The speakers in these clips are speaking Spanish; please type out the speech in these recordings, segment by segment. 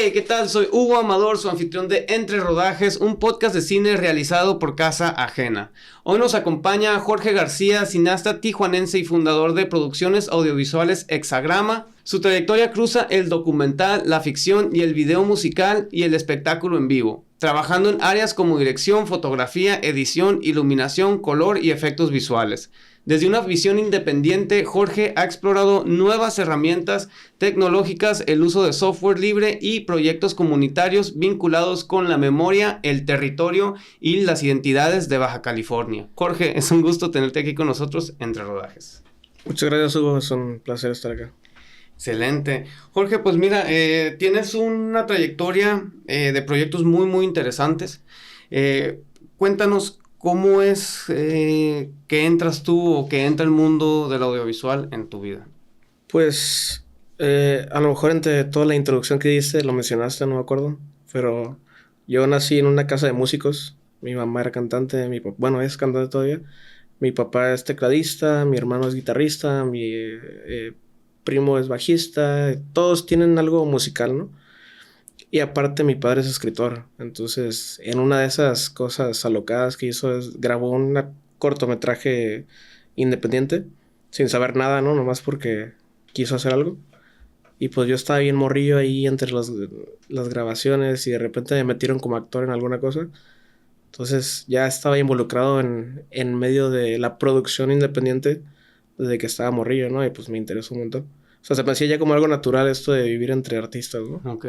Hey, ¿qué tal? Soy Hugo Amador, su anfitrión de Entre Rodajes, un podcast de cine realizado por Casa Ajena. Hoy nos acompaña Jorge García, cineasta tijuanense y fundador de producciones audiovisuales Hexagrama. Su trayectoria cruza el documental, la ficción y el video musical y el espectáculo en vivo, trabajando en áreas como dirección, fotografía, edición, iluminación, color y efectos visuales. Desde una visión independiente, Jorge ha explorado nuevas herramientas tecnológicas, el uso de software libre y proyectos comunitarios vinculados con la memoria, el territorio y las identidades de Baja California. Jorge, es un gusto tenerte aquí con nosotros Entre Rodajes. Muchas gracias, Hugo. Es un placer estar acá. Excelente. Jorge, pues mira, tienes una trayectoria de proyectos muy interesantes. Cuéntanos cómo es que entras tú o que entra el mundo del audiovisual en tu vida. Pues a lo mejor entre toda la introducción que diste lo mencionaste, no me acuerdo, pero yo nací en una casa de músicos. Mi mamá era cantante, bueno, es cantante todavía. Mi papá es tecladista, mi hermano es guitarrista, mi primo es bajista. Todos tienen algo musical, ¿no? Y aparte mi padre es escritor. Entonces, en una de esas cosas alocadas que hizo, grabó un cortometraje independiente, sin saber nada, ¿no? Nomás porque quiso hacer algo. Y pues yo estaba bien morrillo ahí entre las grabaciones y de repente me metieron como actor en alguna cosa. Entonces ya estaba involucrado en medio de la producción independiente desde que estaba morrillo, ¿no? Y pues me interesó un montón. O sea, se me hacía ya como algo natural esto de vivir entre artistas, ¿no? Ok.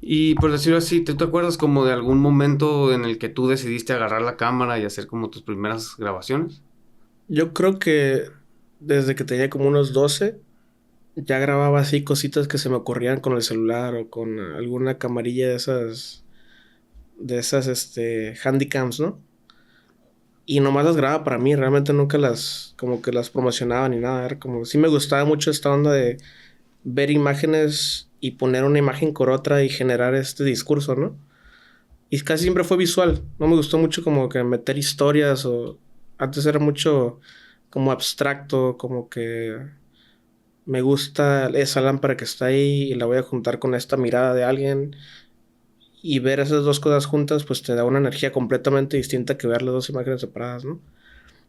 Y por decirlo así, ¿tú te acuerdas como de algún momento en el que tú decidiste agarrar la cámara y hacer como tus primeras grabaciones? Yo creo que desde que tenía como unos 12 ya grababa así cositas que se me ocurrían con el celular o con alguna camarilla de esas handycams, ¿no? Y nomás las grababa para mí, realmente nunca como que las promocionaba ni nada. Era como, sí me gustaba mucho esta onda de ver imágenes y poner una imagen con otra y generar este discurso, ¿no? Y casi siempre fue visual. No me gustó mucho como que meter historias o... Antes era mucho como abstracto, como que me gusta esa lámpara que está ahí y la voy a juntar con esta mirada de alguien. Y ver esas dos cosas juntas pues te da una energía completamente distinta que ver las dos imágenes separadas, ¿no?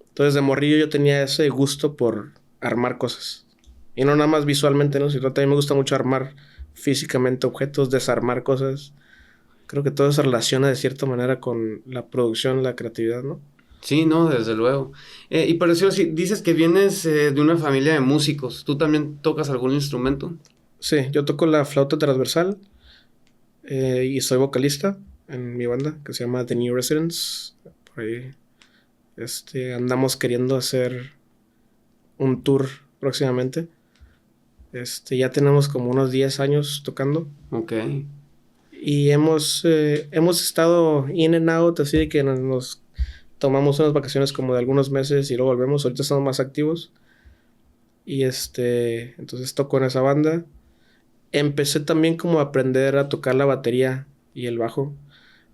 Entonces de morrillo yo tenía ese gusto por armar cosas. Y no nada más visualmente, ¿no? Sino también me gusta mucho armar físicamente objetos, desarmar cosas. Creo que todo se relaciona de cierta manera con la producción, la creatividad, ¿no? Sí, no, desde luego. Y por decirlo así, dices que vienes de una familia de músicos. ¿Tú también tocas algún instrumento? Sí, yo toco la flauta transversal y soy vocalista en mi banda que se llama The New Residents. Por ahí andamos queriendo hacer un tour próximamente. Ya tenemos como unos 10 años tocando. Ok. Y hemos estado in and out, así de que nos tomamos unas vacaciones como de algunos meses y luego volvemos. Ahorita estamos más activos. Y entonces toco en esa banda. Empecé también como a aprender a tocar la batería y el bajo,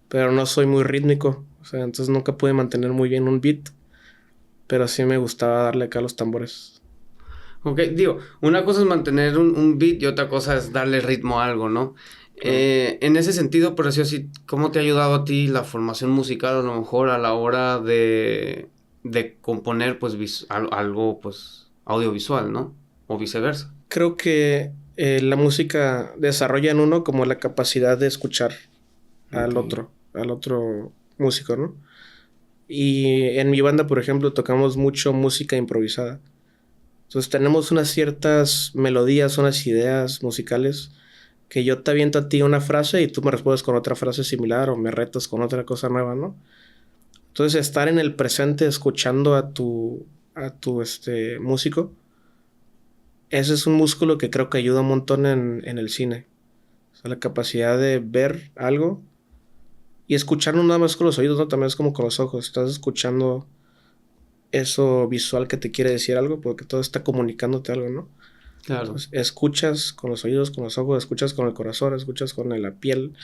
pero no soy muy rítmico. O sea, entonces nunca pude mantener muy bien un beat, pero sí me gustaba darle acá a los tambores. Ok, digo, una cosa es mantener un beat y otra cosa es darle ritmo a algo, ¿no? Claro. En ese sentido, por decirlo así, ¿cómo te ha ayudado a ti la formación musical a lo mejor a la hora de componer pues algo pues audiovisual, ¿no? O viceversa. Creo que la música desarrolla en uno como la capacidad de escuchar al Ok. otro músico, ¿no? Y en mi banda, por ejemplo, tocamos mucho música improvisada. Entonces tenemos unas ciertas melodías, unas ideas musicales que yo te aviento a ti una frase y tú me respondes con otra frase similar o me retas con otra cosa nueva, ¿no? Entonces estar en el presente escuchando a tu músico, ese es un músculo que creo que ayuda un montón en el cine. O sea, la capacidad de ver algo y escuchar no nada más con los oídos, ¿no? También es como con los ojos. Estás escuchando eso visual que te quiere decir algo porque todo está comunicándote algo, ¿no? Claro. Entonces, escuchas con los oídos, con los ojos, escuchas con el corazón, escuchas con la piel,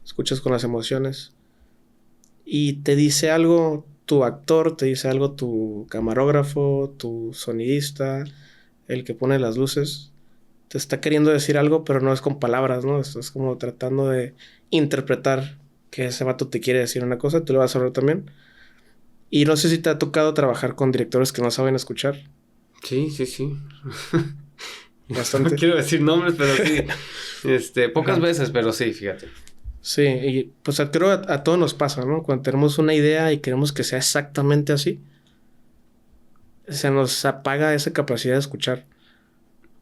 escuchas con las emociones. Y te dice algo tu actor, te dice algo tu camarógrafo, tu sonidista, el que pone las luces. te está queriendo decir algo, pero no es con palabras, ¿no? Es como tratando de interpretar que ese vato te quiere decir una cosa, tú lo vas a ver también. Y no sé si te ha tocado trabajar con directores que no saben escuchar. Sí, sí, sí. No Bastante. quiero decir nombres, pero sí. Pocas Ajá. veces, pero sí, fíjate. Sí, y pues creo a todos nos pasa, ¿no? Cuando tenemos una idea y queremos que sea exactamente así, se nos apaga esa capacidad de escuchar.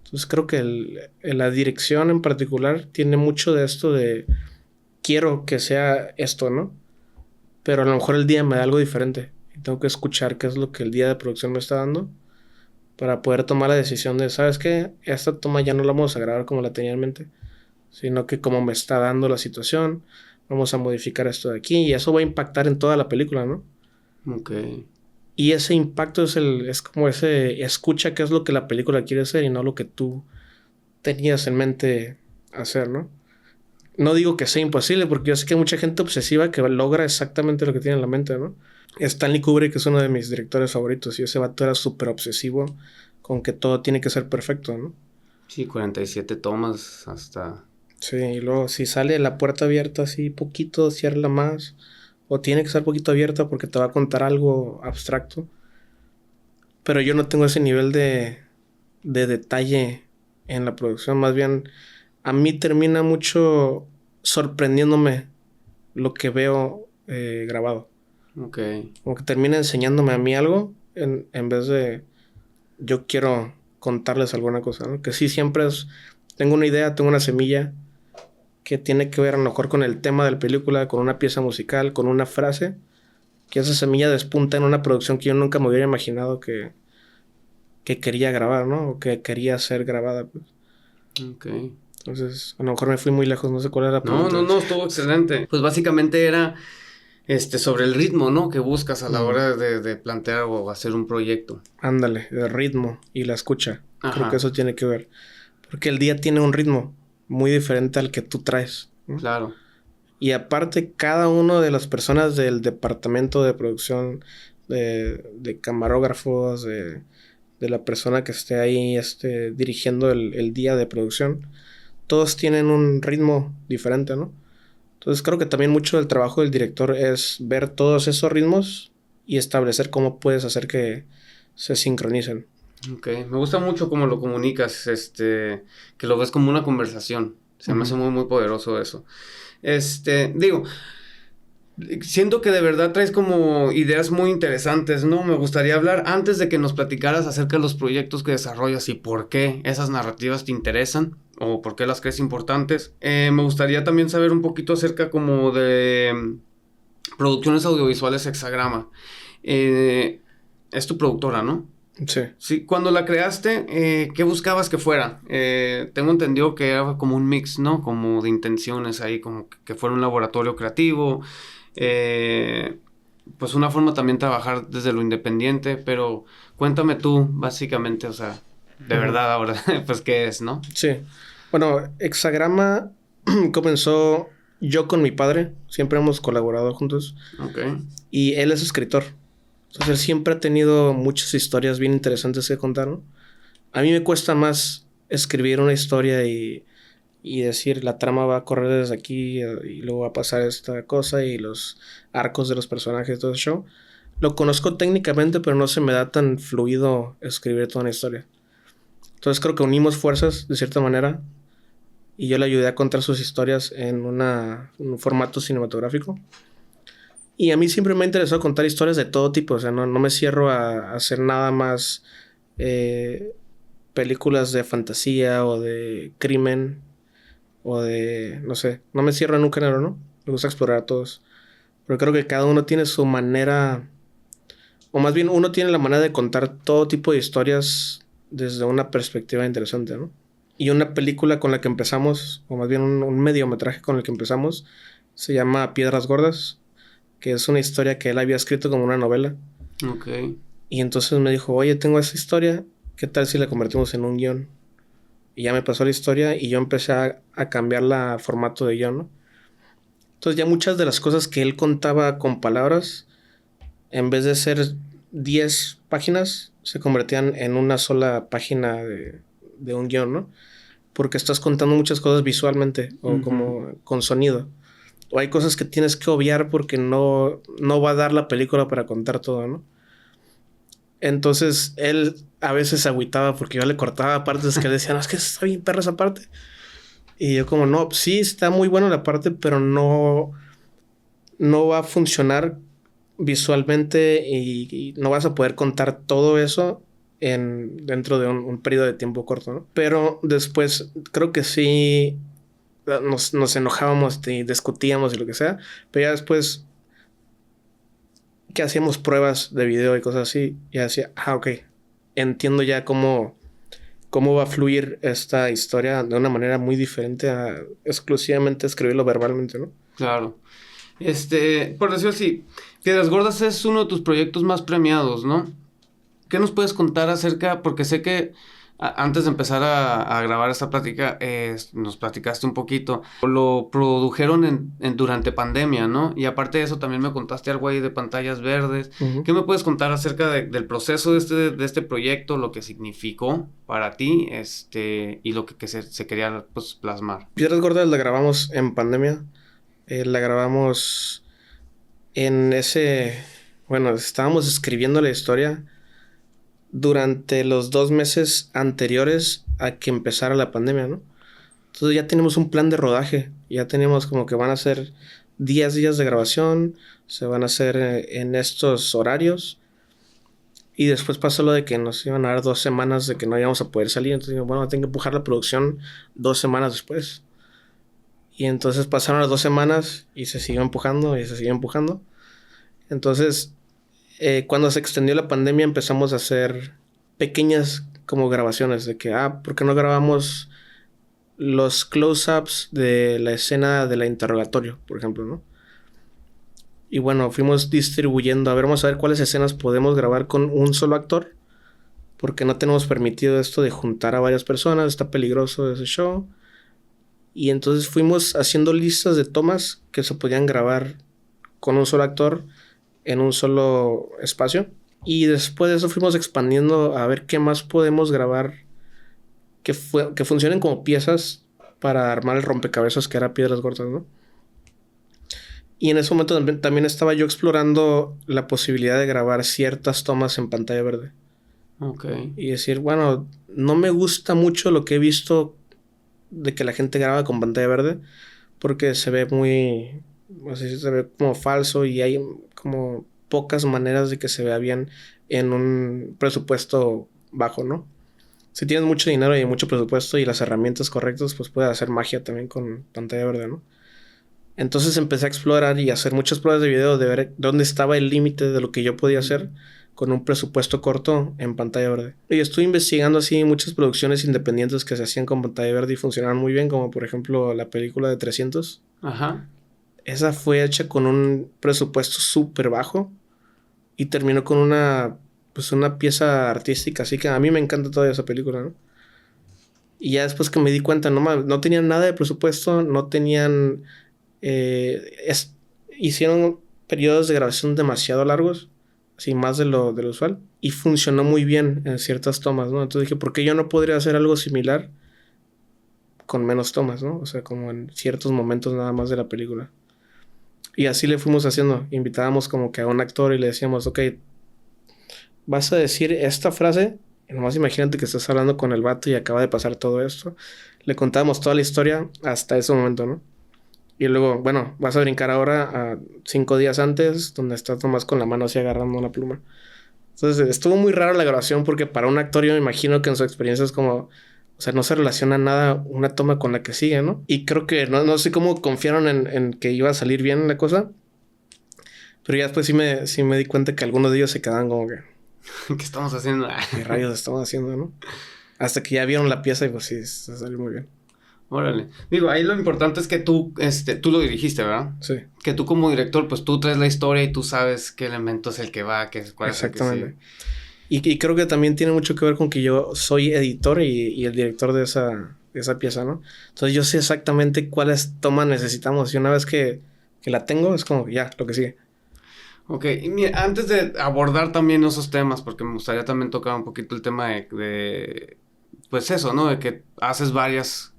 Entonces creo que la dirección en particular tiene mucho de esto de quiero que sea esto, ¿no? Pero a lo mejor el día me da algo diferente y tengo que escuchar qué es lo que el día de producción me está dando para poder tomar la decisión de, ¿sabes qué? Esta toma ya no la vamos a grabar como la tenía en mente, sino que como me está dando la situación, vamos a modificar esto de aquí y eso va a impactar en toda la película, ¿no? Ok. Y ese impacto es como ese escucha qué es lo que la película quiere hacer y no lo que tú tenías en mente hacer, ¿no? No digo que sea imposible, porque yo sé que hay mucha gente obsesiva que logra exactamente lo que tiene en la mente, ¿no? Stanley Kubrick es uno de mis directores favoritos y ese vato era súper obsesivo con que todo tiene que ser perfecto, ¿no? Sí, 47 tomas hasta... Sí, y luego si sale la puerta abierta así poquito, ciérrala más. O tiene que estar poquito abierta porque te va a contar algo abstracto. Pero yo no tengo ese nivel de detalle en la producción. Más bien, a mí termina mucho sorprendiéndome lo que veo grabado. Ok. Como que termina enseñándome a mí algo en vez de yo quiero contarles alguna cosa, ¿no? Que sí, siempre es, tengo una idea, tengo una semilla que tiene que ver a lo mejor con el tema de la película, con una pieza musical, con una frase, que esa semilla despunta en una producción que yo nunca me hubiera imaginado que quería grabar, ¿no? O que quería ser grabada, pues. Ok. Entonces, a lo mejor me fui muy lejos, no sé cuál era la No, pregunta. no, no, estuvo excelente. Pues básicamente era sobre el ritmo, ¿no? Que buscas a la hora de plantear o hacer un proyecto. Ándale, el ritmo y la escucha. Creo que Ajá, eso tiene que ver. Porque el día tiene un ritmo muy diferente al que tú traes, ¿no? claro. Y aparte, cada una de las personas del departamento de producción, de camarógrafos, de la persona que esté ahí dirigiendo el día de producción, todos tienen un ritmo diferente, ¿no? Entonces creo que también mucho del trabajo del director es ver todos esos ritmos y establecer cómo puedes hacer que se sincronicen. Ok, me gusta mucho cómo lo comunicas, que lo ves como una conversación. Se me hace Ujú. muy, muy poderoso eso. Digo, siento que de verdad traes como ideas muy interesantes, ¿no? Me gustaría hablar antes de que nos platicaras acerca de los proyectos que desarrollas y por qué esas narrativas te interesan o por qué las crees importantes. Me gustaría también saber un poquito acerca como de producciones audiovisuales Hexagrama. Es tu productora, ¿no? Sí. Sí, cuando la creaste, ¿qué buscabas que fuera? Tengo entendido que era como un mix, ¿no? Como de intenciones ahí, como que fuera un laboratorio creativo. eh, pues una forma también trabajar desde lo independiente, pero cuéntame tú, básicamente, o sea, de Ujú. verdad ahora, pues qué es, ¿no? Sí. Bueno, Hexagrama comenzó yo con mi padre. Siempre hemos colaborado juntos. Ok, Y él es escritor. Entonces él siempre ha tenido muchas historias bien interesantes que contar, ¿no? A mí me cuesta más escribir una historia y decir la trama va a correr desde aquí y luego va a pasar esta cosa y los arcos de los personajes, todo el show. Lo conozco técnicamente, pero no se me da tan fluido escribir toda una historia. Entonces creo que unimos fuerzas de cierta manera y yo le ayudé a contar sus historias en un formato cinematográfico. Y a mí siempre me ha interesado contar historias de todo tipo, o sea, no me cierro a hacer nada más eh, películas de fantasía o de crimen o de, no sé, no me cierro en un género, ¿no? Me gusta explorar a todos. Pero creo que cada uno tiene su manera, o más bien uno tiene la manera de contar todo tipo de historias desde una perspectiva interesante, ¿no? Y una película con la que empezamos, o más bien un mediometraje con el que empezamos, se llama Piedras Gordas, que es una historia que él había escrito como una novela. ok, Y entonces me dijo, oye, tengo esta historia, ¿qué tal si la convertimos en un guión? Y ya me pasó la historia y yo empecé a cambiarla a formato de guión, ¿no? Entonces ya muchas de las cosas que él contaba con palabras, en vez de ser 10 páginas, se convertían en una sola página de un guión, ¿no? porque estás contando muchas cosas visualmente o como con sonido. O hay cosas que tienes que obviar porque no va a dar la película para contar todo, ¿no? Entonces él a veces se agüitaba porque yo le cortaba partes que él decía, no, es que está bien perra esa parte. Y yo como, no, sí está muy buena la parte, pero no va a funcionar visualmente y no vas a poder contar todo eso dentro de un periodo de tiempo corto, ¿no? Pero después creo que sí nos enojábamos y discutíamos y lo que sea, pero ya después que hacíamos pruebas de video y cosas así, ya decía, ok, entiendo ya cómo va a fluir esta historia de una manera muy diferente a exclusivamente escribirlo verbalmente, ¿no? Claro. Por decirlo así, Piedras Gordas es uno de tus proyectos más premiados, ¿no? ¿Qué nos puedes contar acerca? Porque sé que antes de empezar a grabar esta plática, nos platicaste un poquito. Lo produjeron durante pandemia, ¿no? Y aparte de eso, también me contaste algo ahí de pantallas verdes. Uh-huh. ¿Qué me puedes contar acerca del proceso de este proyecto, lo que significó para ti, y lo que se quería, pues, plasmar? Piedras Gordas la grabamos en pandemia. La grabamos en ese... Bueno, estábamos escribiendo la historia durante los 2 meses anteriores a que empezara la pandemia, ¿no? Entonces ya tenemos un plan de rodaje. Ya tenemos como que van a ser 10 días de grabación. Se van a hacer en estos horarios. Y después pasó lo de que nos iban a dar 2 semanas de que no íbamos a poder salir. Entonces, bueno, tengo que empujar la producción 2 semanas después. Y entonces pasaron las 2 semanas y se siguió empujando y se siguió empujando. Entonces, cuando se extendió la pandemia empezamos a hacer pequeñas como grabaciones de que, ¿por qué no grabamos los close-ups de la escena del interrogatorio, por ejemplo, ¿no? Y bueno, fuimos distribuyendo, vamos a ver cuáles escenas podemos grabar con un solo actor, porque no tenemos permitido esto de juntar a varias personas, está peligroso ese show. Y entonces fuimos haciendo listas de tomas que se podían grabar con un solo actor en un solo espacio. Y después de eso fuimos expandiendo a ver qué más podemos grabar que funcionen como piezas para armar el rompecabezas que era Piedras Gordas, ¿no? Y en ese momento también estaba yo explorando la posibilidad de grabar ciertas tomas en pantalla verde. Ok. Y decir, bueno, no me gusta mucho lo que he visto de que la gente graba con pantalla verde porque se ve muy... No sé si se ve como falso y hay como pocas maneras de que se vea bien en un presupuesto bajo, ¿no? Si tienes mucho dinero y mucho presupuesto y las herramientas correctas, pues puedes hacer magia también con pantalla verde, ¿no? Entonces empecé a explorar y hacer muchas pruebas de video de ver dónde estaba el límite de lo que yo podía hacer con un presupuesto corto en pantalla verde. Y estuve investigando así muchas producciones independientes que se hacían con pantalla verde y funcionaban muy bien, como por ejemplo la película de 300. Ajá. Esa fue hecha con un presupuesto súper bajo y terminó con una pieza artística, así que a mí me encanta toda esa película, ¿no? Y ya después que me di cuenta, no tenían nada de presupuesto, no tenían... hicieron periodos de grabación demasiado largos, así más de lo usual, y funcionó muy bien en ciertas tomas, ¿no? Entonces dije, ¿por qué yo no podría hacer algo similar con menos tomas, ¿no? O sea, como en ciertos momentos nada más de la película. Y así le fuimos haciendo. Invitábamos como que a un actor y le decíamos, ok, vas a decir esta frase. Y nomás imagínate que estás hablando con el vato y acaba de pasar todo esto. Le contábamos toda la historia hasta ese momento, ¿no? Y luego, bueno, vas a brincar ahora a 5 días antes, donde estás nomás con la mano así agarrando una pluma. Entonces estuvo muy raro la grabación porque para un actor yo me imagino que en su experiencia es como... O sea, no se relaciona nada una toma con la que sigue, ¿no? Y creo que no sé cómo confiaron en que iba a salir bien la cosa. Pero ya después sí me di cuenta que algunos de ellos se quedaban como que... ¿Qué estamos haciendo? ¿Qué rayos estamos haciendo, no? Hasta que ya vieron la pieza y pues sí, se salió muy bien. Órale. Digo, ahí lo importante es que tú lo dirigiste, ¿verdad? Sí. Que tú como director, pues tú traes la historia y tú sabes qué elemento es el que va, cuál es el que exactamente. Y creo que también tiene mucho que ver con que yo soy editor y el director de esa pieza, ¿no? Entonces yo sé exactamente cuáles tomas necesitamos. Y una vez que la tengo, es como ya, lo que sigue. Ok, y mira, antes de abordar también esos temas, porque me gustaría también tocar un poquito el tema de pues eso, ¿no? De que haces varias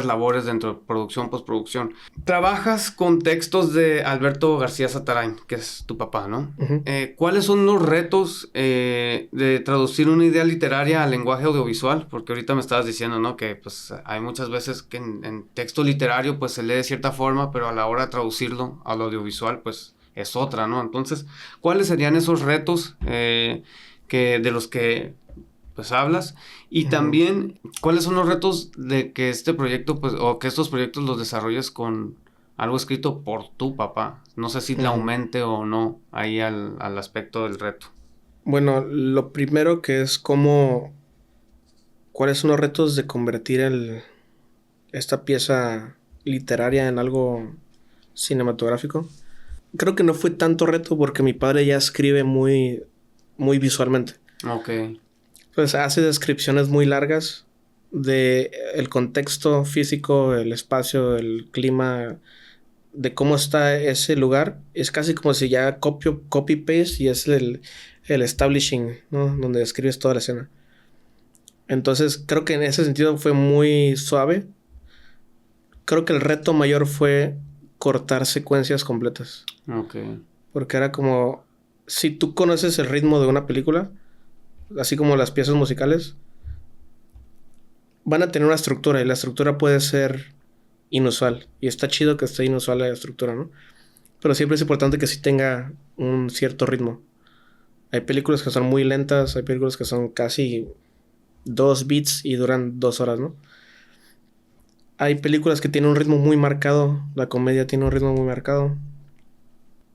labores dentro de producción, postproducción. Trabajas con textos de Alberto García Satarain, que es tu papá, ¿no? Ujú. ¿Cuáles son los retos de traducir una idea literaria al lenguaje audiovisual? Porque ahorita me estabas diciendo, ¿no? Que pues hay muchas veces que en texto literario pues se lee de cierta forma, pero a la hora de traducirlo al audiovisual pues es otra, ¿no? Entonces, ¿cuáles serían esos retos de los que pues hablas? Y también, ¿cuáles son los retos de que este proyecto, pues, o que estos proyectos los desarrolles con algo escrito por tu papá? No sé si le aumente o no ahí al aspecto del reto. Bueno, lo primero que es cuáles son los retos de convertir esta pieza literaria en algo cinematográfico. Creo que no fue tanto reto porque mi padre ya escribe muy, muy visualmente. Ok. Pues hace descripciones muy largas de el contexto físico, el espacio, el clima, de cómo está ese lugar. Es casi como si ya copy-paste y es el establishing, ¿no? Donde describes toda la escena. Entonces creo que en ese sentido fue muy suave. Creo que el reto mayor fue cortar secuencias completas. Ok. Porque era como, si tú conoces el ritmo de una película, así como las piezas musicales, van a tener una estructura y la estructura puede ser inusual. Y está chido que esté inusual la estructura, ¿no? Pero siempre es importante que sí tenga un cierto ritmo. Hay películas que son muy lentas, hay películas que son casi 2 beats y duran 2 horas, ¿no? Hay películas que tienen un ritmo muy marcado, la comedia tiene un ritmo muy marcado.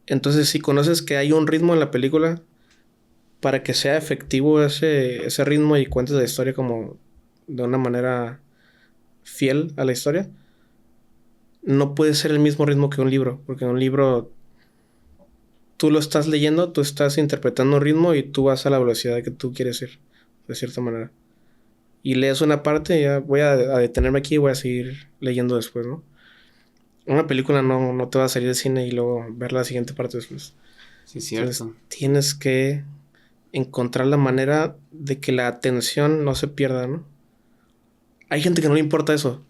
Entonces, si conoces que hay un ritmo en la película, para que sea efectivo ese ritmo y cuentes la historia como de una manera fiel a la historia, no puede ser el mismo ritmo que un libro, porque en un libro tú lo estás leyendo, tú estás interpretando un ritmo y tú vas a la velocidad que tú quieres ir, de cierta manera. Y lees una parte y ya voy a detenerme aquí y voy a seguir leyendo después, ¿no? Una película no te va a salir del cine y luego ver la siguiente parte después. Sí, cierto. Entonces tienes que encontrar la manera de que la atención no se pierda, ¿no? Hay gente que no le importa eso.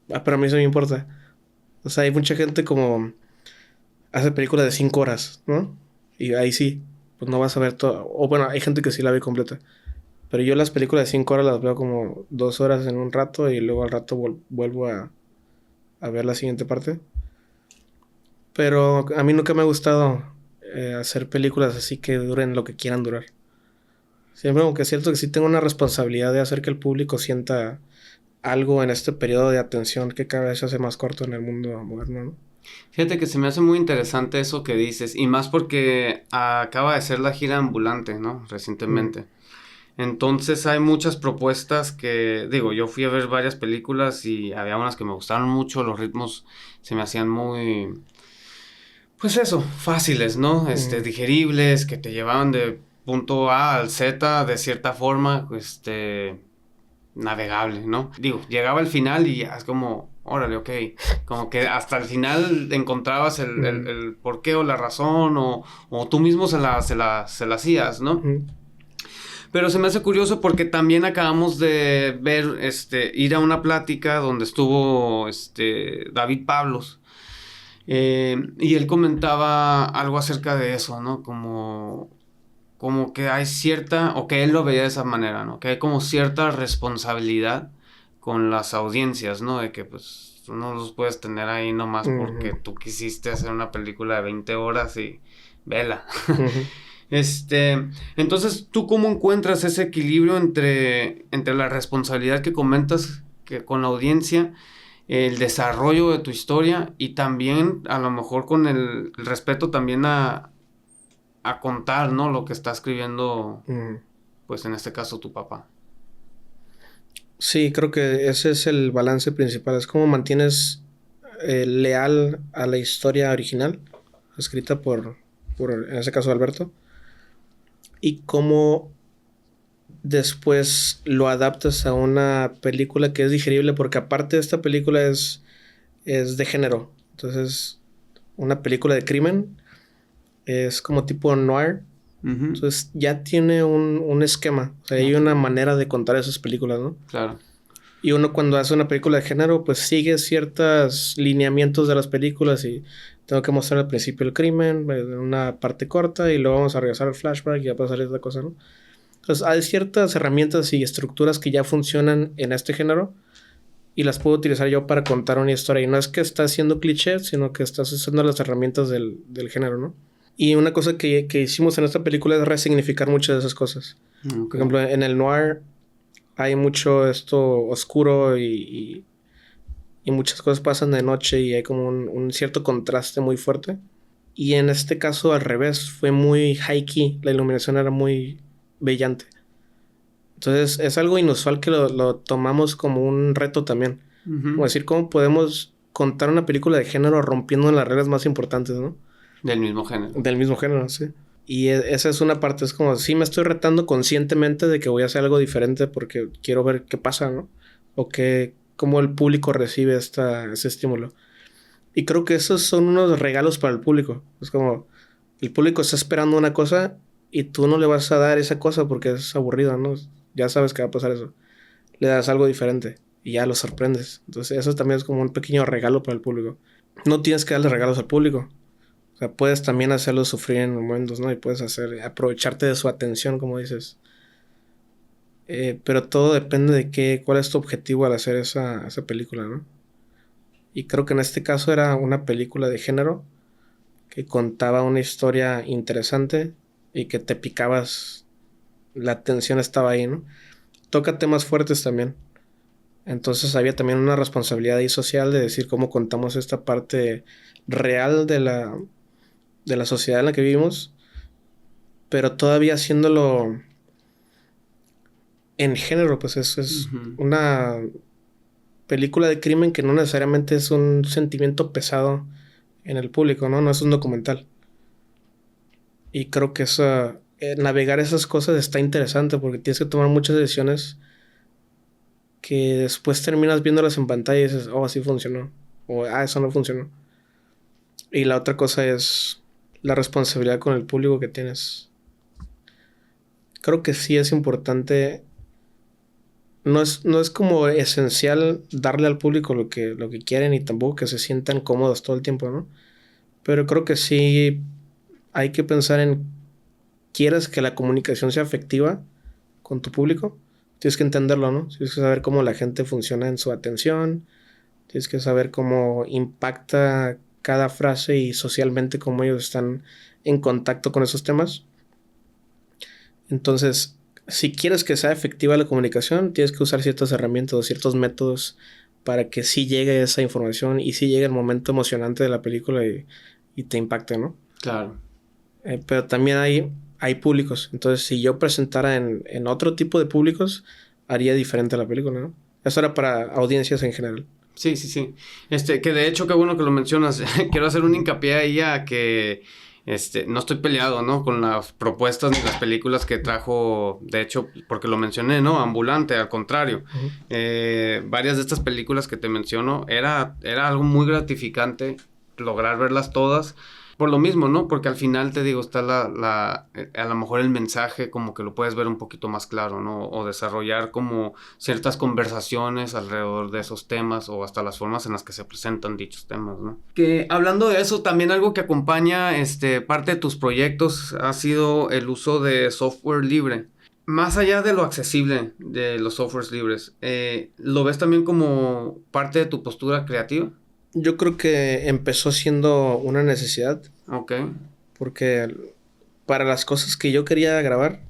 Pero a mí sí me importa. O sea, hay mucha gente como hace películas de 5 horas, ¿no? Y ahí sí, pues no vas a ver todo. O bueno, hay gente que sí la ve completa. Pero yo las películas de 5 horas las veo como 2 horas en un rato y luego al rato vuelvo a ver la siguiente parte. Pero a mí nunca me ha gustado hacer películas así que duren lo que quieran durar. Siempre aunque es cierto que sí tengo una responsabilidad de hacer que el público sienta algo en este periodo de atención que cada vez se hace más corto en el mundo moderno, ¿no? Fíjate que se me hace muy interesante eso que dices, y más porque acaba de ser la gira ambulante, ¿no? Recientemente. Entonces hay muchas propuestas que, digo, yo fui a ver varias películas y había unas que me gustaron mucho, los ritmos se me hacían muy, pues eso, fáciles, ¿no? Digeribles, que te llevaban de punto A al Z de cierta forma, navegable, ¿no? Digo, llegaba al final y ya es como, órale, ok, como que hasta el final encontrabas el porqué o la razón o tú mismo se la hacías, ¿no? Pero se me hace curioso porque también acabamos de ver, ir a una plática donde estuvo, David Pablos. Y él comentaba algo acerca de eso, ¿no? Como que hay cierta, o que él lo veía de esa manera, ¿no? Que hay como cierta responsabilidad con las audiencias, ¿no? De que pues tú no los puedes tener ahí nomás porque tú quisiste hacer una película de 20 horas y vela. Entonces, ¿tú cómo encuentras ese equilibrio entre la responsabilidad que comentas que con la audiencia, el desarrollo de tu historia y también a lo mejor con el respeto también a contar, ¿no? Lo que está escribiendo, pues en este caso tu papá. Sí, creo que ese es el balance principal. Es cómo mantienes leal a la historia original, escrita por en ese caso, Alberto. Y cómo después lo adaptas a una película que es digerible, porque aparte esta película es de género. Entonces, una película de crimen es como tipo noir, Ujú. Entonces ya tiene un esquema. O sea, hay una manera de contar esas películas, ¿no? Claro. Y uno cuando hace una película de género, pues sigue ciertos lineamientos de las películas y tengo que mostrar al principio el crimen en una parte corta y luego vamos a regresar al flashback y va a pasar esta cosa, ¿no? Entonces hay ciertas herramientas y estructuras que ya funcionan en este género y las puedo utilizar yo para contar una historia. Y no es que estás haciendo cliché, sino que estás usando las herramientas del género, ¿no? Y una cosa que hicimos en esta película es resignificar muchas de esas cosas. Ok. Por ejemplo, en el noir hay mucho esto oscuro y muchas cosas pasan de noche y hay como un cierto contraste muy fuerte. Y en este caso al revés, fue muy high key, la iluminación era muy brillante. Entonces es algo inusual que lo tomamos como un reto también. Ujú. Como decir, ¿cómo podemos contar una película de género rompiendo las reglas más importantes, ¿no? Del mismo género. Del mismo género, sí. Y esa es una parte, es como, sí me estoy retando conscientemente de que voy a hacer algo diferente porque quiero ver qué pasa, ¿no? O cómo el público recibe ese estímulo. Y creo que esos son unos regalos para el público. Es como, el público está esperando una cosa y tú no le vas a dar esa cosa porque es aburrido, ¿no? Ya sabes que va a pasar eso. Le das algo diferente y ya lo sorprendes. Entonces eso también es como un pequeño regalo para el público. No tienes que darle regalos al público. O sea, puedes también hacerlo sufrir en momentos, ¿no? Y puedes aprovecharte de su atención, como dices. Pero todo depende de cuál es tu objetivo al hacer esa película, ¿no? Y creo que en este caso era una película de género que contaba una historia interesante y que te picabas, la atención estaba ahí, ¿no? Toca temas fuertes también. Entonces había también una responsabilidad ahí social de decir cómo contamos esta parte real de la sociedad en la que vivimos, pero todavía haciéndolo en género, pues es Ujú. una película de crimen que no necesariamente es un sentimiento pesado en el público, ¿no? No es un documental. Y creo que navegar esas cosas está interesante porque tienes que tomar muchas decisiones que después terminas viéndolas en pantalla y dices, oh, sí funcionó. O, eso no funcionó. Y la otra cosa es la responsabilidad con el público que tienes. Creo que sí es importante. No es como esencial darle al público lo que quieren y tampoco que se sientan cómodos todo el tiempo, ¿no? Pero creo que sí hay que pensar en, ¿quieres que la comunicación sea efectiva con tu público? Tienes que entenderlo, ¿no? Tienes que saber cómo la gente funciona en su atención. Tienes que saber cómo impacta cada frase y socialmente cómo ellos están en contacto con esos temas. Entonces, si quieres que sea efectiva la comunicación, tienes que usar ciertas herramientas o ciertos métodos para que sí llegue esa información y sí llegue el momento emocionante de la película y te impacte, ¿no? Claro. Pero también hay públicos. Entonces, si yo presentara en otro tipo de públicos, haría diferente la película, ¿no? Eso era para audiencias en general. Sí, sí, sí. Que de hecho, qué bueno que lo mencionas. Quiero hacer un hincapié ahí a que, no estoy peleado, ¿no? Con las propuestas ni las películas que trajo, de hecho, porque lo mencioné, ¿no? Ambulante, al contrario. Uh-huh. Varias de estas películas que te menciono, era algo muy gratificante lograr verlas todas. Por lo mismo, ¿no? Porque al final, te digo, está a lo mejor el mensaje como que lo puedes ver un poquito más claro, ¿no? O desarrollar como ciertas conversaciones alrededor de esos temas o hasta las formas en las que se presentan dichos temas, ¿no? Que hablando de eso, también algo que acompaña, parte de tus proyectos ha sido el uso de software libre. Más allá de lo accesible de los softwares libres, ¿lo ves también como parte de tu postura creativa? Yo creo que empezó siendo una necesidad, Ok. porque para las cosas que yo quería grabar,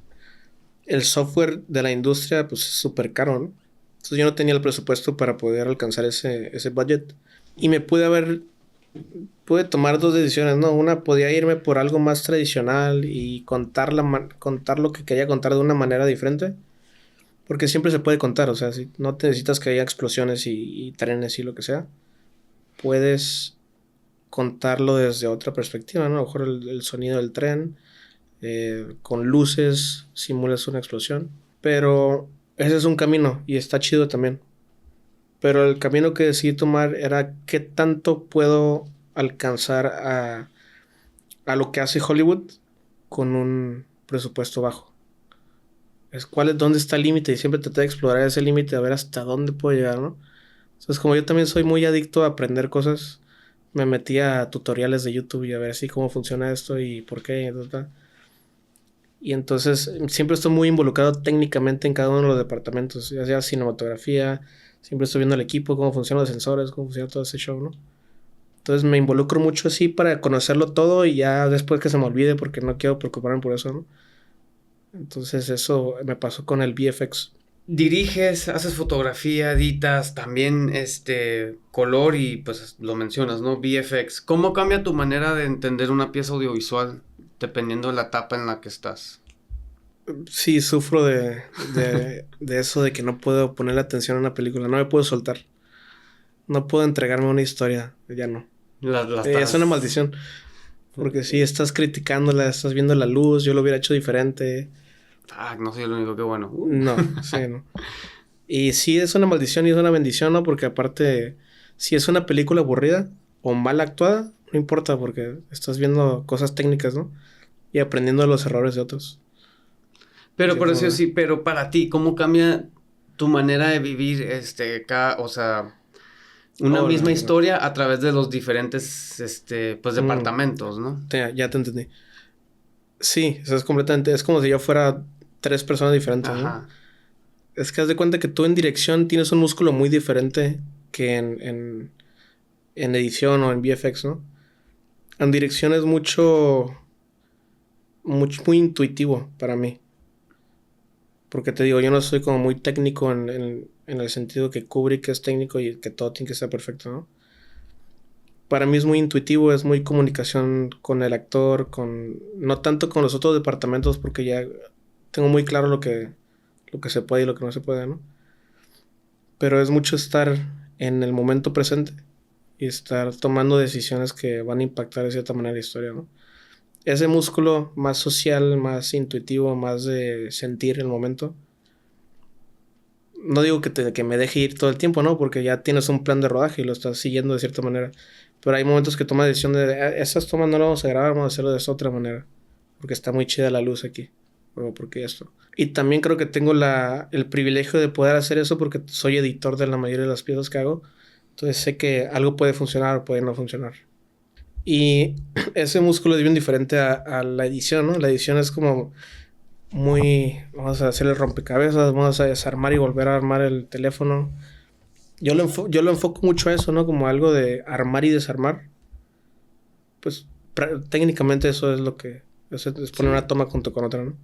el software de la industria pues es súper caro, ¿no? Entonces yo no tenía el presupuesto para poder alcanzar ese budget. Y pude tomar dos decisiones, ¿no? Una, podía irme por algo más tradicional y contar lo que quería contar de una manera diferente. Porque siempre se puede contar, o sea, si no te necesitas que haya explosiones y trenes y lo que sea. Puedes contarlo desde otra perspectiva, ¿no? A lo mejor el sonido del tren, con luces, simulas una explosión. Pero ese es un camino y está chido también. Pero el camino que decidí tomar era qué tanto puedo alcanzar a lo que hace Hollywood con presupuesto bajo. Dónde está el límite y siempre traté de explorar ese límite a ver hasta dónde puedo llegar, ¿no? Entonces, como yo también soy muy adicto a aprender cosas, me metí a tutoriales de YouTube y a ver así cómo funciona esto y por qué, y entonces siempre estoy muy involucrado técnicamente en cada uno de los departamentos, ya sea cinematografía, siempre estoy viendo el equipo, cómo funcionan los sensores, cómo funciona todo ese show, ¿no? Entonces me involucro mucho así para conocerlo todo y ya después que se me olvide porque no quiero preocuparme por eso, ¿no? Entonces eso me pasó con el VFX. Diriges, haces fotografía, editas, también color y pues lo mencionas, ¿no? VFX. ¿Cómo cambia tu manera de entender una pieza audiovisual dependiendo de la etapa en la que estás? Sí, sufro de eso de que no puedo ponerle atención a una película, no me puedo soltar, no puedo entregarme una historia, ya no. Es una maldición, porque si estás criticándola, estás viendo la luz, yo lo hubiera hecho diferente. No soy el único, qué bueno. No, sí, no. Y sí es una maldición y es una bendición, ¿no? Porque aparte, si es una película aburrida o mal actuada, no importa porque estás viendo cosas técnicas, ¿no? Y aprendiendo de los errores de otros. Pero por eso sí, pero para ti, ¿cómo cambia tu manera de vivir o sea, una misma historia a través de los diferentes pues departamentos, ¿no? Ya te entendí. Sí, eso es completamente, es como si yo fuera 3 personas diferentes, Ajá. ¿no? Es que haz de cuenta que tú en dirección tienes un músculo muy diferente que en edición o en VFX, ¿no? En dirección es muy intuitivo para mí. Porque te digo, yo no soy como muy técnico en el sentido que Kubrick es técnico y que todo tiene que estar perfecto, ¿no? Para mí es muy intuitivo, es muy comunicación con el actor, no tanto con los otros departamentos porque ya tengo muy claro lo que se puede y lo que no se puede, ¿no? Pero es mucho estar en el momento presente y estar tomando decisiones que van a impactar de cierta manera la historia, ¿no? Ese músculo más social, más intuitivo, más de sentir el momento. No digo que me deje ir todo el tiempo, ¿no? Porque ya tienes un plan de rodaje y lo estás siguiendo de cierta manera. Pero hay momentos que tomas decisión de esas tomas no las vamos a grabar, vamos a hacerlo de esa otra manera. Porque está muy chida la luz aquí. O porque esto. Y también creo que tengo el privilegio de poder hacer eso porque soy editor de la mayoría de las piezas que hago. Entonces sé que algo puede funcionar o puede no funcionar. Y ese músculo es bien diferente a la edición, ¿no? La edición es como vamos a hacer el rompecabezas, vamos a desarmar y volver a armar el teléfono. Yo lo enfoco mucho a eso, ¿no? Como algo de armar y desarmar. Pues técnicamente eso es lo que es poner una toma junto con otra, ¿no?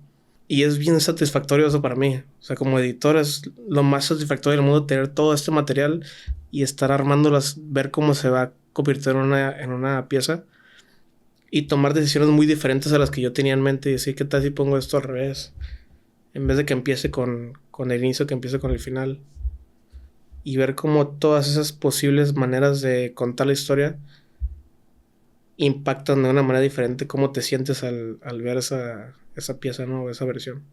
Y es bien satisfactorio eso para mí. O sea, como editor es lo más satisfactorio del mundo tener todo este material y estar armándolas, ver cómo se va a convertir en una pieza y tomar decisiones muy diferentes a las que yo tenía en mente y decir, ¿qué tal si pongo esto al revés? En vez de que empiece con el inicio, que empiece con el final. Y ver cómo todas esas posibles maneras de contar la historia impactan de una manera diferente cómo te sientes al ver esa pieza, ¿no? Esa versión.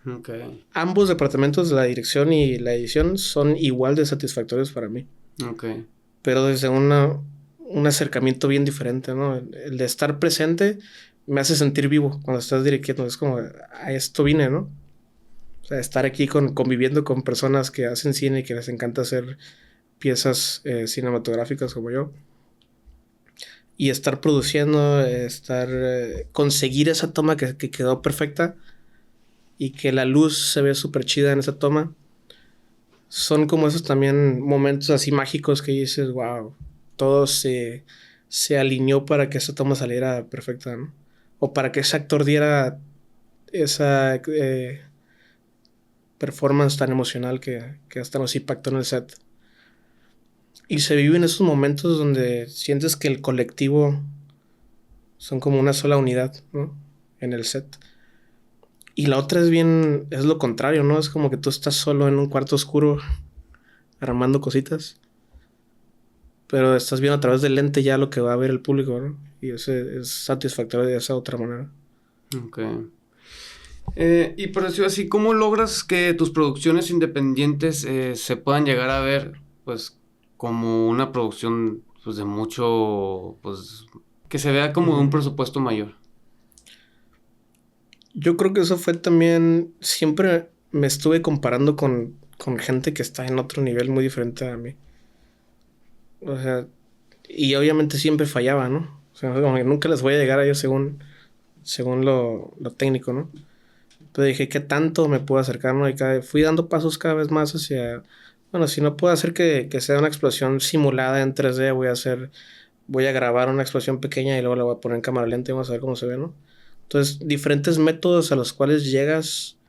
Okay. Ambos departamentos, la dirección y la edición, son igual de satisfactorios para mí. Okay. Pero desde un acercamiento bien diferente, ¿no? El de estar presente me hace sentir vivo cuando estás dirigiendo. Es como, a esto vine, ¿no? O sea, estar aquí conviviendo con personas que hacen cine y que les encanta hacer piezas cinematográficas como yo. Y estar produciendo, conseguir esa toma que quedó perfecta y que la luz se ve súper chida en esa toma. Son como esos también momentos así mágicos que dices, wow, todo se alineó para que esa toma saliera perfecta, ¿no? O para que ese actor diera esa performance tan emocional que hasta nos impactó en el set. Y se viven esos momentos donde sientes que el colectivo son como una sola unidad, ¿no? En el set. Y la otra es lo contrario, ¿no? Es como que tú estás solo en un cuarto oscuro armando cositas, pero estás viendo a través del lente ya lo que va a ver el público, ¿no? Y ese es satisfactorio de esa otra manera. Ok. Y por decirlo así, ¿cómo logras que tus producciones independientes se puedan llegar a ver, pues, como una producción, pues, de mucho, pues, que se vea como un presupuesto mayor? Yo creo que eso fue también... Siempre me estuve comparando con gente que está en otro nivel muy diferente a mí. O sea, y obviamente siempre fallaba, ¿no? O sea, como que nunca les voy a llegar a ellos según lo técnico, ¿no? Pero dije, ¿qué tanto me puedo acercar, no? Y fui dando pasos cada vez más hacia... Bueno, si no puedo hacer que sea una explosión simulada en 3D, voy a grabar una explosión pequeña y luego la voy a poner en cámara lenta y vamos a ver cómo se ve, ¿no? Entonces, diferentes métodos a los cuales llegas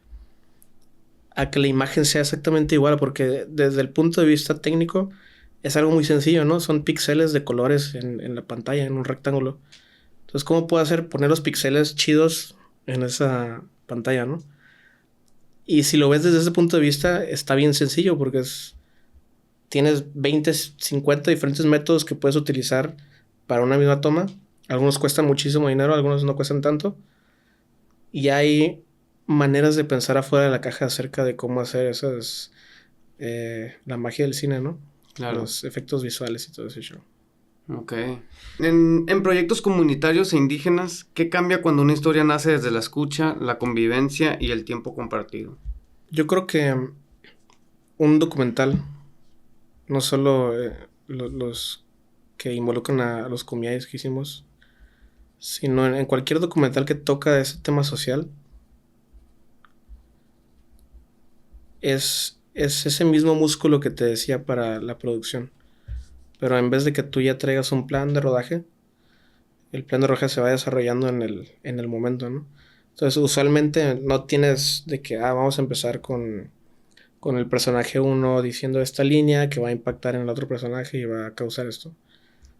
a que la imagen sea exactamente igual, porque desde el punto de vista técnico es algo muy sencillo, ¿no? Son píxeles de colores en la pantalla, en un rectángulo. Entonces, ¿cómo puedo hacer poner los píxeles chidos en esa pantalla, ¿no? Y si lo ves desde ese punto de vista, está bien sencillo porque tienes 20, 50 diferentes métodos que puedes utilizar para una misma toma. Algunos cuestan muchísimo dinero, algunos no cuestan tanto. Y hay maneras de pensar afuera de la caja acerca de cómo hacer esas... la magia del cine, ¿no? Claro. Los efectos visuales y todo ese show. Ok. En proyectos comunitarios e indígenas, ¿qué cambia cuando una historia nace desde la escucha, la convivencia y el tiempo compartido? Yo creo que un documental, no solo los que involucran a los comunidades que hicimos, sino en cualquier documental que toca ese tema social, es ese mismo músculo que te decía para la producción. Pero en vez de que tú ya traigas un plan de rodaje, el plan de rodaje se va desarrollando en el momento, ¿no? Entonces, usualmente no tienes de que, vamos a empezar con el personaje 1 diciendo esta línea que va a impactar en el otro personaje y va a causar esto.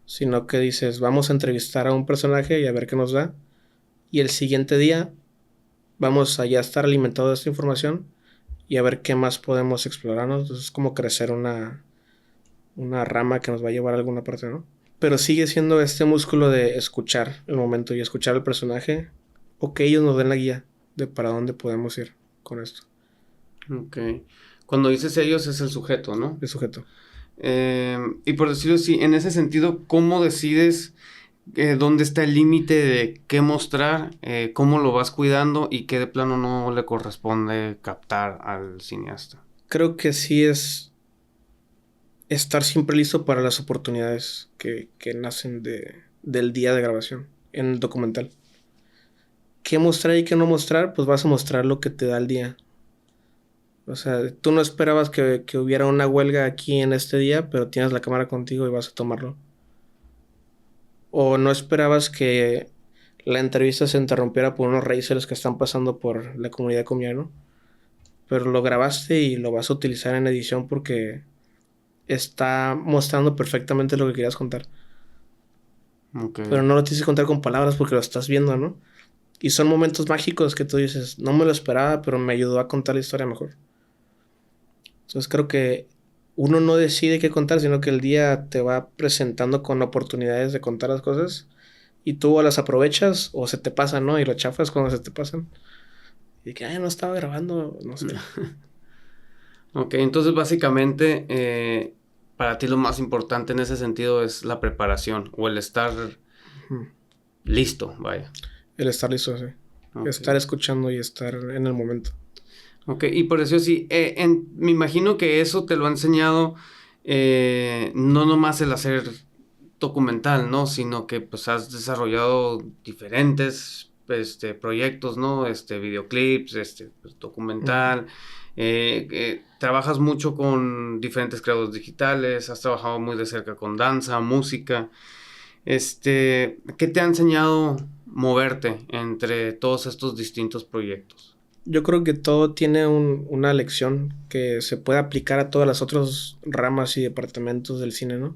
Sino que dices, vamos a entrevistar a un personaje y a ver qué nos da. Y el siguiente día vamos a ya estar alimentados de esta información y a ver qué más podemos explorar, ¿no? Entonces es como crecer una rama que nos va a llevar a alguna parte, ¿no? Pero sigue siendo este músculo de escuchar el momento y escuchar al personaje o que ellos nos den la guía de para dónde podemos ir con esto. Ok. Cuando dices ellos es el sujeto, ¿no? El sujeto. Y por decirlo así, en ese sentido, ¿cómo decides dónde está el límite de qué mostrar, cómo lo vas cuidando y qué de plano no le corresponde captar al cineasta? Creo que sí es estar siempre listo para las oportunidades que nacen del día de grabación en el documental. ¿Qué mostrar y qué no mostrar? Pues vas a mostrar lo que te da el día. O sea, tú no esperabas que hubiera una huelga aquí en este día, pero tienes la cámara contigo y vas a tomarlo. O no esperabas que la entrevista se interrumpiera por unos racers que están pasando por la comunidad comiano, pero lo grabaste y lo vas a utilizar en edición porque está mostrando perfectamente lo que querías contar. Okay. Pero no lo tienes que contar con palabras porque lo estás viendo, ¿no? Y son momentos mágicos que tú dices, no me lo esperaba, pero me ayudó a contar la historia mejor. Entonces creo que uno no decide qué contar, sino que el día te va presentando con oportunidades de contar las cosas y tú o las aprovechas o se te pasan, ¿no? Y lo chafas cuando se te pasan. Y que, no estaba grabando, no sé. Ok, entonces básicamente para ti lo más importante en ese sentido es la preparación o el estar listo, vaya. El estar listo, sí. Okay. Estar escuchando y estar en el momento. Ok, y por eso sí, me imagino que eso te lo ha enseñado no nomás el hacer documental, ¿no? Sino que pues has desarrollado diferentes proyectos, ¿no? Videoclips, pues, documental. Trabajas mucho con diferentes creadores digitales, has trabajado muy de cerca con danza, música. ¿Qué te ha enseñado moverte entre todos estos distintos proyectos? Yo creo que todo tiene una lección que se puede aplicar a todas las otras ramas y departamentos del cine, ¿no?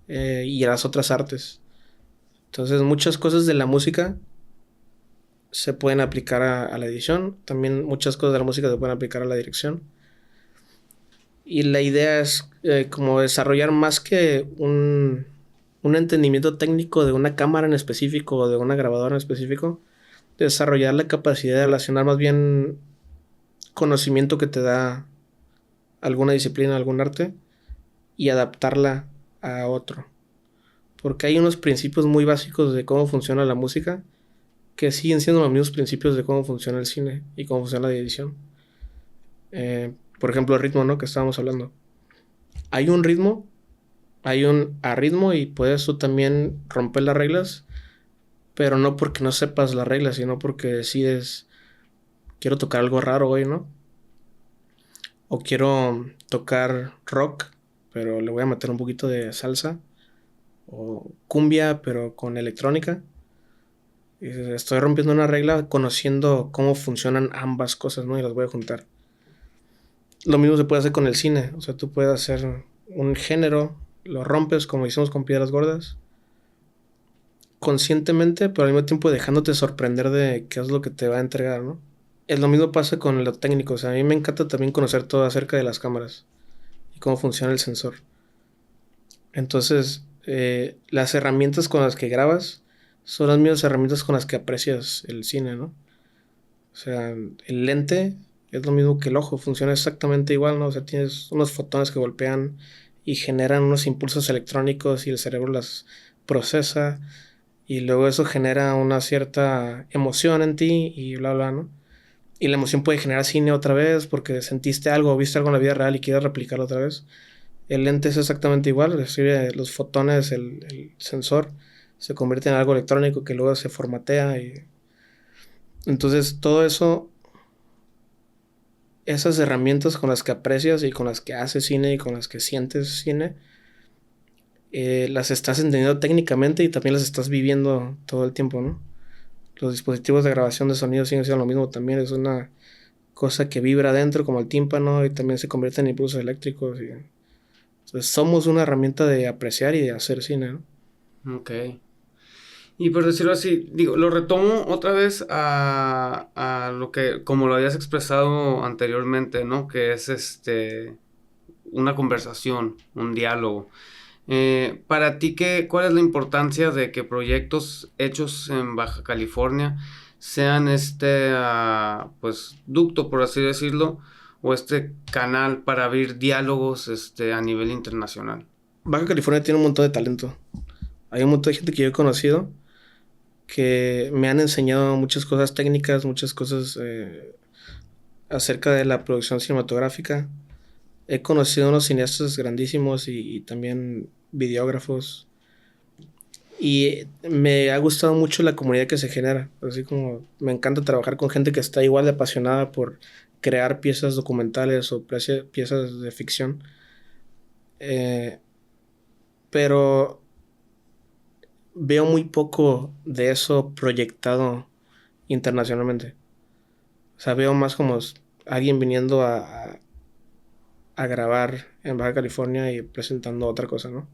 Y a las otras artes. Entonces, muchas cosas de la música se pueden aplicar a la edición. También muchas cosas de la música se pueden aplicar a la dirección. Y la idea es como desarrollar más que un entendimiento técnico de una cámara en específico o de una grabadora en específico. Desarrollar la capacidad de relacionar más bien conocimiento que te da alguna disciplina, algún arte y adaptarla a otro. Porque hay unos principios muy básicos de cómo funciona la música que siguen siendo los mismos principios de cómo funciona el cine y cómo funciona la edición. Por ejemplo, el ritmo, ¿no? Que estábamos hablando. Hay un ritmo, hay un ritmo y puedes tú también romper las reglas, pero no porque no sepas las reglas, sino porque decides, quiero tocar algo raro hoy, ¿no? O quiero tocar rock, pero le voy a meter un poquito de salsa. O cumbia, pero con electrónica. Y estoy rompiendo una regla conociendo cómo funcionan ambas cosas, ¿no? Y las voy a juntar. Lo mismo se puede hacer con el cine. O sea, tú puedes hacer un género, lo rompes como hicimos con Piedras Gordas, conscientemente, pero al mismo tiempo dejándote sorprender de qué es lo que te va a entregar, ¿no? Es lo mismo pasa con lo técnico. O sea, a mí me encanta también conocer todo acerca de las cámaras y cómo funciona el sensor. Entonces, las herramientas con las que grabas son las mismas herramientas con las que aprecias el cine, ¿no? O sea, el lente es lo mismo que el ojo, funciona exactamente igual, ¿no? O sea, tienes unos fotones que golpean y generan unos impulsos electrónicos y el cerebro las procesa y luego eso genera una cierta emoción en ti y bla, bla, ¿no? Y la emoción puede generar cine otra vez porque sentiste algo o viste algo en la vida real y quieres replicarlo otra vez. El lente es exactamente igual, recibe los fotones, el sensor, se convierte en algo electrónico que luego se formatea y entonces todo eso, esas herramientas con las que aprecias y con las que haces cine y con las que sientes cine, las estás entendiendo técnicamente y también las estás viviendo todo el tiempo, ¿no? Los dispositivos de grabación de sonido siguen siendo lo mismo también, es una cosa que vibra adentro como el tímpano y también se convierte en impulsos eléctricos y entonces somos una herramienta de apreciar y de hacer cine, ¿no? Ok. Y por decirlo así, digo, lo retomo otra vez a lo que, como lo habías expresado anteriormente, ¿no? Que es una conversación, un diálogo. Para ti, ¿cuál es la importancia de que proyectos hechos en Baja California sean pues, ducto, por así decirlo, o este canal para abrir diálogos, a nivel internacional? Baja California tiene un montón de talento. Hay un montón de gente que yo he conocido que me han enseñado muchas cosas técnicas, muchas cosas acerca de la producción cinematográfica. He conocido unos cineastas grandísimos y también videógrafos. Y me ha gustado mucho la comunidad que se genera. Así como me encanta trabajar con gente que está igual de apasionada por crear piezas documentales o piezas de ficción. Pero veo muy poco de eso proyectado internacionalmente. O sea, veo más como alguien viniendo a grabar en Baja California y presentando otra cosa, ¿no?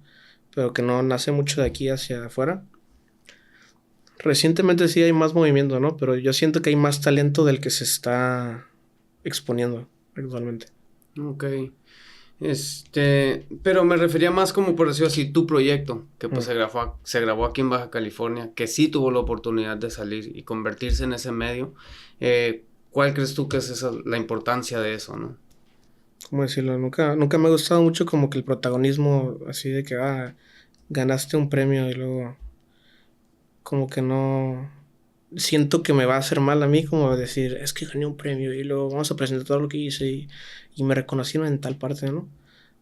Pero que no nace mucho de aquí hacia afuera. Recientemente sí hay más movimiento, ¿no? Pero yo siento que hay más talento del que se está exponiendo actualmente. Ok. Pero me refería más como por decirlo así, tu proyecto, que pues se grabó aquí en Baja California, que sí tuvo la oportunidad de salir y convertirse en ese medio. ¿Cuál crees tú que es la importancia de eso, no? ¿Cómo decirlo? Nunca me ha gustado mucho como que el protagonismo así de que, ganaste un premio y luego como que no... Siento que me va a hacer mal a mí como decir, es que gané un premio y luego vamos a presentar todo lo que hice y me reconocieron en tal parte, ¿no?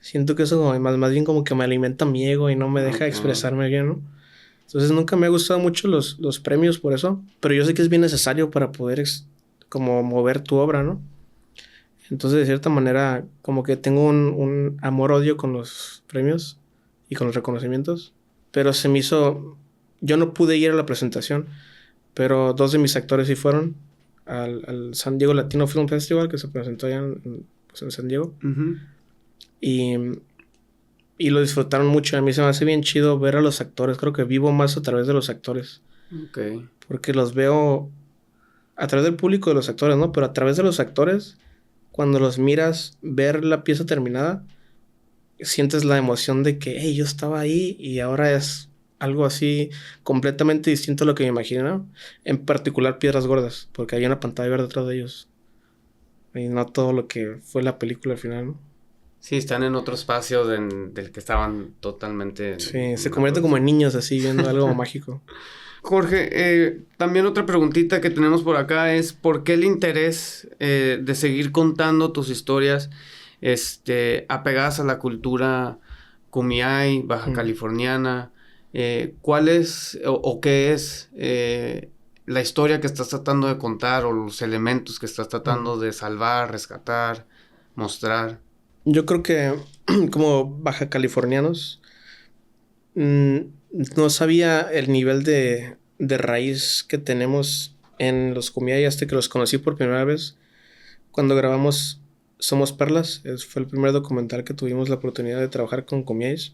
Siento que eso como más bien como que me alimenta mi ego y no me deja expresarme bien, ¿no? Entonces nunca me ha gustado mucho los premios por eso, pero yo sé que es bien necesario para poder como mover tu obra, ¿no? Entonces de cierta manera como que tengo un amor-odio con los premios y con los reconocimientos, pero se me hizo... Yo no pude ir a la presentación, pero dos de mis actores sí fueron al San Diego Latino Film Festival, que se presentó allá en San Diego. Uh-huh. Y lo disfrutaron mucho. A mí se me hace bien chido ver a los actores. Creo que vivo más a través de los actores. Okay. Porque los veo a través del público de los actores, ¿no? Pero a través de los actores, cuando los miras ver la pieza terminada, sientes la emoción de que, hey, yo estaba ahí y ahora es algo así completamente distinto a lo que me imaginé, ¿no? En particular Piedras Gordas, porque hay una pantalla verde detrás de ellos. Y no todo lo que fue la película al final, ¿no? Sí, están en otro espacio del que estaban totalmente... Sí, se convierten como en niños así, viendo algo mágico. Jorge, también otra preguntita que tenemos por acá es ¿por qué el interés de seguir contando tus historias apegadas a la cultura Kumeyaay, baja californiana? ¿Cuál es o qué es la historia que estás tratando de contar o los elementos que estás tratando de salvar, rescatar, mostrar? Yo creo que como baja californianos no sabía el nivel de raíz que tenemos en los Kumeyaay hasta que los conocí por primera vez cuando grabamos Somos Perlas. Fue el primer documental que tuvimos la oportunidad de trabajar con Kumeyaay.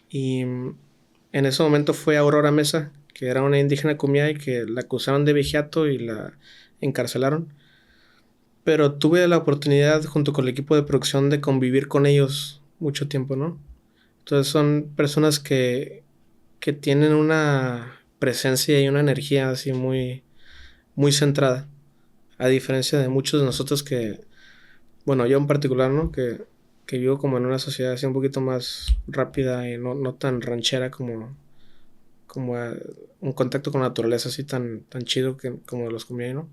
Y en ese momento fue Aurora Mesa, que era una indígena Kumeyaay que la acusaron de vigiato y la encarcelaron. Pero tuve la oportunidad junto con el equipo de producción de convivir con ellos mucho tiempo, ¿no? Entonces son personas que tienen una presencia y una energía así muy, muy centrada. A diferencia de muchos de nosotros que, bueno, yo en particular, ¿no? Que vivo como en una sociedad así un poquito más rápida y no tan ranchera como un contacto con la naturaleza así tan chido como los Kumeyaay, ¿no?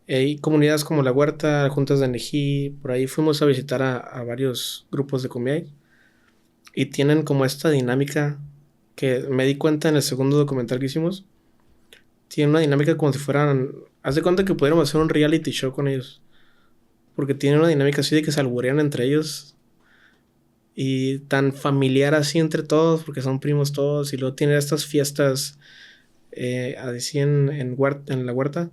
Y comunidades como La Huerta, Juntas de Nejí, por ahí fuimos a visitar a varios grupos de Kumeyaay y tienen como esta dinámica que me di cuenta en el segundo documental que hicimos. Tienen una dinámica como si fueran... Haz de cuenta que pudiéramos hacer un reality show con ellos. Porque tienen una dinámica así de que se alburean entre ellos. Y tan familiar así entre todos, porque son primos todos. Y luego tienen estas fiestas así en La Huerta.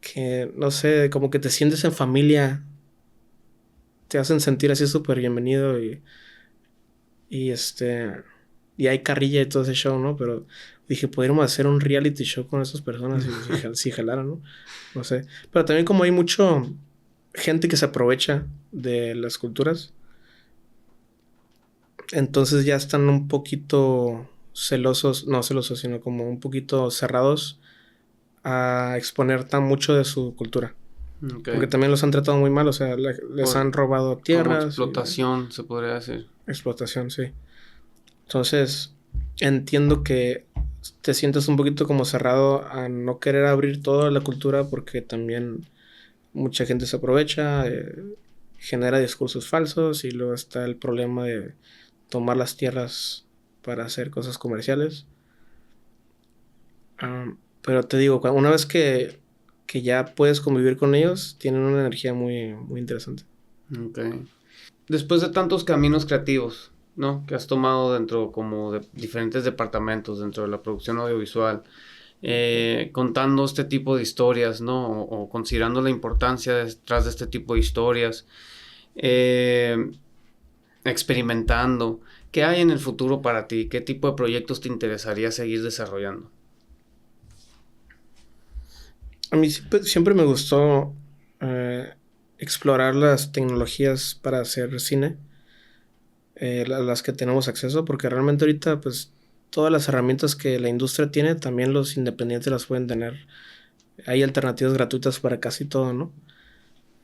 Que, no sé, como que te sientes en familia. Te hacen sentir así súper bienvenido y hay carrilla y todo ese show, ¿no? Pero dije, podríamos hacer un reality show con esas personas si jalaran, ¿no? No sé. Pero también como hay mucho gente que se aprovecha de las culturas, entonces ya están un poquito celosos, no celosos, sino como un poquito cerrados a exponer tan mucho de su cultura. Okay. Porque también los han tratado muy mal, o sea, les han robado tierras. Como explotación, se podría decir. Explotación, sí. Entonces, entiendo que te sientes un poquito como cerrado a no querer abrir toda la cultura porque también mucha gente se aprovecha, genera discursos falsos y luego está el problema de tomar las tierras para hacer cosas comerciales. Pero te digo, una vez que ya puedes convivir con ellos, tienen una energía muy, muy interesante. Okay. Después de tantos caminos creativos, ¿no? Que has tomado dentro como de diferentes departamentos dentro de la producción audiovisual, contando este tipo de historias, ¿no? O considerando la importancia detrás de este tipo de historias, experimentando. ¿Qué hay en el futuro para ti? ¿Qué tipo de proyectos te interesaría seguir desarrollando? A mí siempre me gustó explorar las tecnologías para hacer cine, las que tenemos acceso, porque realmente ahorita pues todas las herramientas que la industria tiene, también los independientes las pueden tener. Hay alternativas gratuitas para casi todo, ¿no?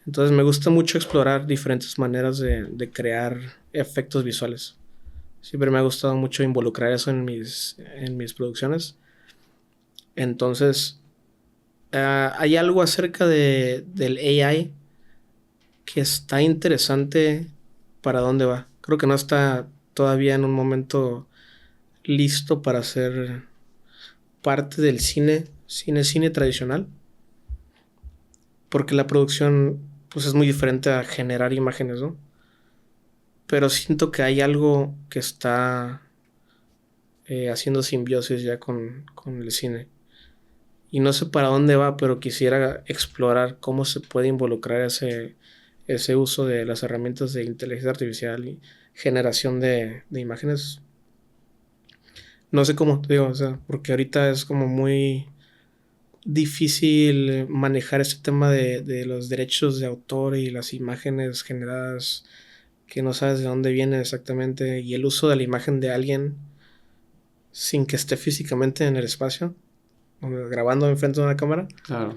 Entonces me gusta mucho explorar diferentes maneras de crear efectos visuales. Siempre me ha gustado mucho involucrar eso en mis producciones. Entonces, hay algo acerca del AI que está interesante para dónde va. Creo que no está todavía en un momento listo para ser parte del cine tradicional. Porque la producción pues es muy diferente a generar imágenes, ¿no? Pero siento que hay algo que está haciendo simbiosis ya con el cine. Y no sé para dónde va, pero quisiera explorar cómo se puede involucrar ese uso de las herramientas de inteligencia artificial y generación de imágenes. No sé cómo, digo, o sea, porque ahorita es como muy difícil manejar este tema de los derechos de autor y las imágenes generadas que no sabes de dónde vienen exactamente, y el uso de la imagen de alguien sin que esté físicamente en el espacio, grabando enfrente de una cámara. Claro.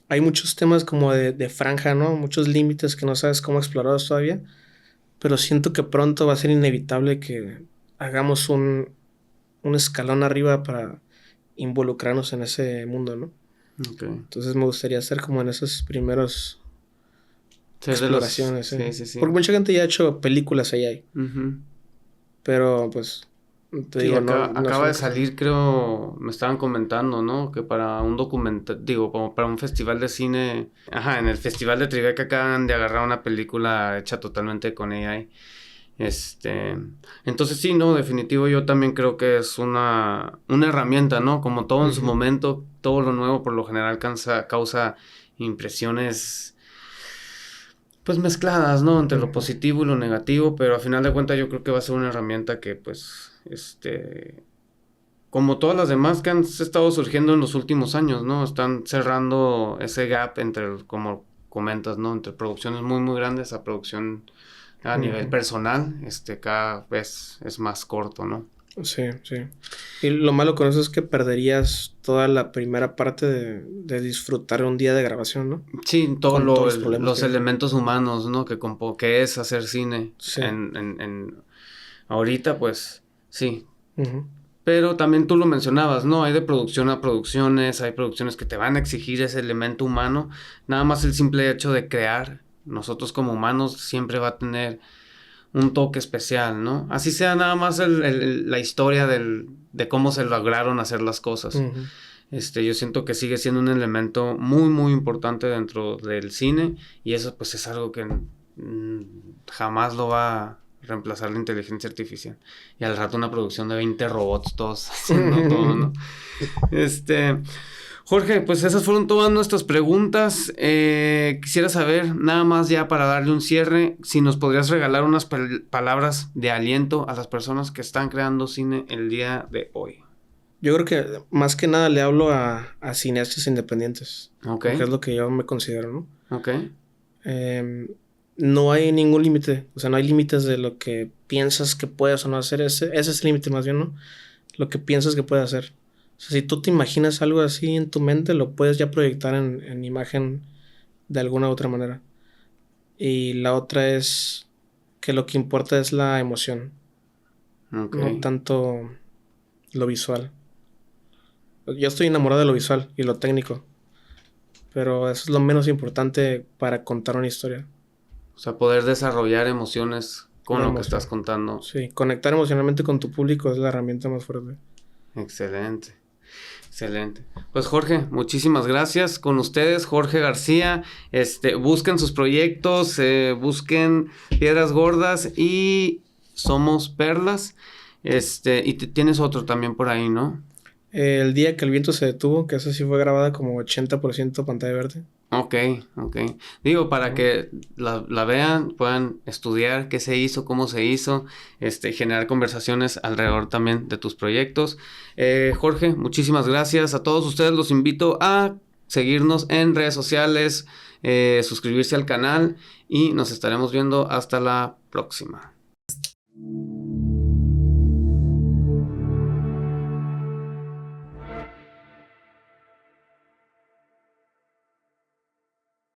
Hay muchos temas como de franja, ¿no? Muchos límites que no sabes cómo explorarlos todavía, pero siento que pronto va a ser inevitable que hagamos un un escalón arriba para involucrarnos en ese mundo, ¿no? Okay. Entonces me gustaría estar como en esos primeros exploraciones. Sí. Porque mucha gente ya ha hecho películas allá. Uh-huh. Pero pues, te Sí, digo, acaba de salir, creo, me estaban comentando, ¿no? Que para un documental, digo, como para un festival de cine, en el festival de Tribeca acaban de agarrar una película hecha totalmente con AI. Entonces sí, no, definitivo, yo también creo que es una herramienta, ¿no? Como todo en su momento, todo lo nuevo por lo general causa impresiones pues mezcladas, ¿no? Entre lo positivo y lo negativo, pero a final de cuentas yo creo que va a ser una herramienta que pues, como todas las demás que han estado surgiendo en los últimos años, ¿no? Están cerrando ese gap entre, como comentas, ¿no? Entre producciones muy, muy grandes a producción a nivel personal, cada vez es más corto, ¿no? Sí. Y lo malo con eso es que perderías toda la primera parte de disfrutar un día de grabación, ¿no? Sí, todos los que... elementos humanos, ¿no? Que es hacer cine. Sí. Ahorita, pues, sí. Pero también tú lo mencionabas, ¿no? Hay de producción a producciones, hay producciones que te van a exigir ese elemento humano. Nada más el simple hecho de crear, nosotros como humanos siempre va a tener un toque especial, ¿no? Así sea nada más la historia de cómo se lograron hacer las cosas. Yo siento que sigue siendo un elemento muy, muy importante dentro del cine y eso pues es algo que jamás lo va a reemplazar la inteligencia artificial. Y al rato una producción de 20 robots todos haciendo todo, ¿no? Jorge, pues esas fueron todas nuestras preguntas. Quisiera saber, nada más ya para darle un cierre, si nos podrías regalar unas palabras de aliento a las personas que están creando cine el día de hoy. Yo creo que más que nada le hablo a cineastas independientes. Okay. Porque es lo que yo me considero, ¿no? Okay. No hay ningún límite. O sea, no hay límites de lo que piensas que puedes o no hacer. Ese es el límite más bien, ¿no? Lo que piensas que puedes hacer. O sea, si tú te imaginas algo así en tu mente, lo puedes ya proyectar en imagen de alguna u otra manera. Y la otra es que lo que importa es la emoción. Okay. No tanto lo visual. Yo estoy enamorado de lo visual y lo técnico. Pero eso es lo menos importante para contar una historia. O sea, poder desarrollar emociones con lo que estás contando. Sí, conectar emocionalmente con tu público es la herramienta más fuerte. Excelente. Pues Jorge, muchísimas gracias. Con ustedes, Jorge García. Busquen sus proyectos, busquen Piedras Gordas y Somos Perlas. Y tienes otro también por ahí, ¿no? El día que el viento se detuvo, que esa sí fue grabada como 80% pantalla verde. Ok. Digo, para que la vean, puedan estudiar qué se hizo, cómo se hizo, generar conversaciones alrededor también de tus proyectos. Jorge, muchísimas gracias. A todos ustedes los invito a seguirnos en redes sociales, suscribirse al canal y nos estaremos viendo hasta la próxima.